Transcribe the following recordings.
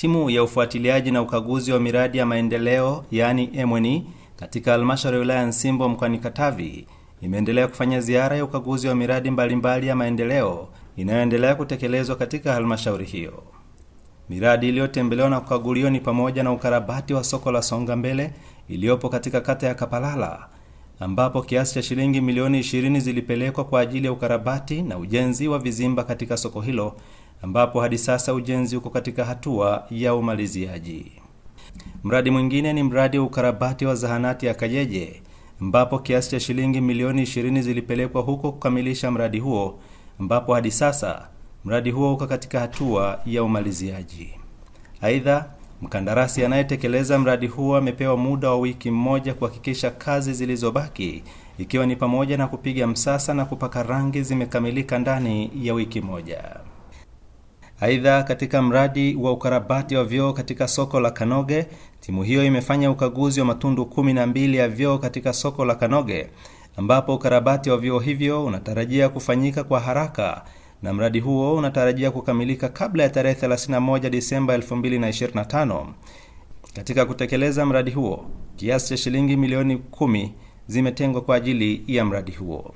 Timu ya ufuatiliaji na ukaguzi wa miradi ya maendeleo yani M&E katika halmashauri ya wilaya Nsimbo mkoani Katavi imeendelea kufanya ziara ya ukaguzi wa miradi mbalimbali ya maendeleo inayoendelea kutekelezwa katika halmashauri hiyo. Miradi iliyotembelewa na kukaguliwa ni pamoja na ukarabati wa soko la Songa Mbele iliyopo katika kata ya Kapalala, ambapo kiasi cha shilingi milioni 20 zilipelekwa kwa ajili ya ukarabati na ujenzi wa vizimba katika soko hilo, ambapo hadi sasa ujenzi uko katika hatua ya umaliziaji. Mradi mwingine ni mradi wa ukarabati wa zahanati ya Kajeje, ambapo kiasi cha shilingi milioni 20 zilipelekwa huko kukamilisha mradi huo, ambapo hadi sasa mradi huo uko katika hatua ya umaliziaji. Aidha, mkandarasi anayetekeleza mradi huo amepewa muda wa wiki moja kuhakikisha kazi zilizobaki, ikiwa ni pamoja na kupiga msasa na kupaka rangi, zimekamilika ndani ya wiki moja. Aidha, katika mradi wa ukarabati wa vyoo katika soko la Kanoge, timu hiyo imefanya ukaguzi wa matundu 12 ya vyoo katika soko la Kanoge, ambapo ukarabati wa vyoo hivyo unatarajia kufanyika kwa haraka na mradi huo unatarajia kukamilika kabla ya tarehe 31 Disemba 2025. Katika kutekeleza mradi huo, kiasi cha shilingi milioni 10 zimetengwa kwa ajili ya mradi huo.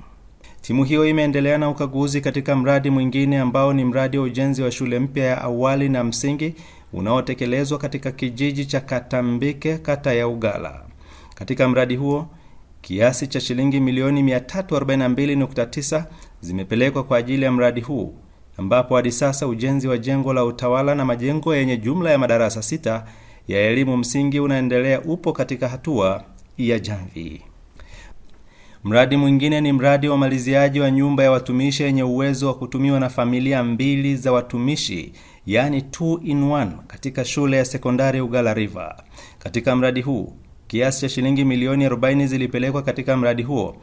Timu hiyo imeendelea na ukaguzi katika mradi mwingine ambao ni mradi wa ujenzi wa shule mpya ya awali na msingi unaotekelezwa katika kijiji cha Katambike, kata ya Ugala. Katika mradi huo, kiasi cha shilingi milioni 342.9 zimepelekwa kwa ajili ya mradi huu, ambapo hadi sasa ujenzi wa jengo la utawala na majengo yenye jumla ya madarasa 6 ya elimu msingi unaendelea, upo katika hatua ya jamvi. Mradi mwingine ni mradi wa maliziaji wa nyumba ya watumishi yenye uwezo wa kutumiwa na familia 2 za watumishi, yani 2 in 1 katika shule ya sekondari Ugala River. Katika mradi huu, kiasi cha shilingi milioni 40 zilipelekwa katika mradi huo,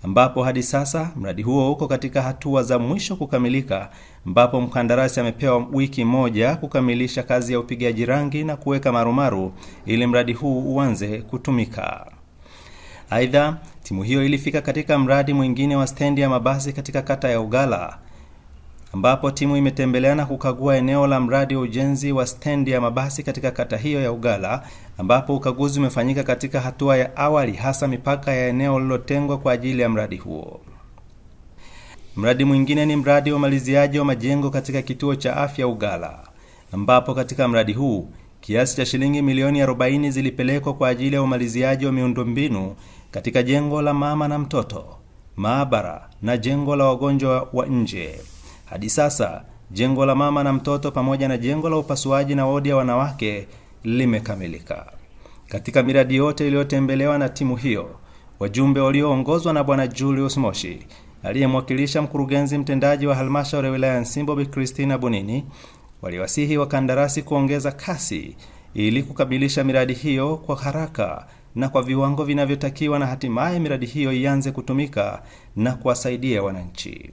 ambapo hadi sasa mradi huo uko katika hatua za mwisho kukamilika, ambapo mkandarasi amepewa wiki moja kukamilisha kazi ya upigaji rangi na kuweka marumaru ili mradi huu uanze kutumika. Aidha, timu hiyo ilifika katika mradi mwingine wa stendi ya mabasi katika kata ya Ugala, ambapo timu imetembelea na kukagua eneo la mradi wa ujenzi wa stendi ya mabasi katika kata hiyo ya Ugala, ambapo ukaguzi umefanyika katika hatua ya awali, hasa mipaka ya eneo lililotengwa kwa ajili ya mradi huo. Mradi mwingine ni mradi wa maliziaji wa majengo katika kituo cha afya Ugala, ambapo katika mradi huu kiasi cha shilingi milioni 40 zilipelekwa kwa ajili ya umaliziaji wa miundombinu katika jengo la mama na mtoto, maabara na jengo la wagonjwa wa nje. Hadi sasa jengo la mama na mtoto pamoja na jengo la upasuaji na wodi ya wanawake limekamilika. Katika miradi yote iliyotembelewa na timu hiyo, wajumbe walioongozwa na Bwana Julius Moshi aliyemwakilisha mkurugenzi mtendaji wa halmashauri ya wilaya Nsimbo Bi Christina Bunini waliwasihi wakandarasi kuongeza kasi ili kukamilisha miradi hiyo kwa haraka na kwa viwango vinavyotakiwa, na hatimaye miradi hiyo ianze kutumika na kuwasaidia wananchi.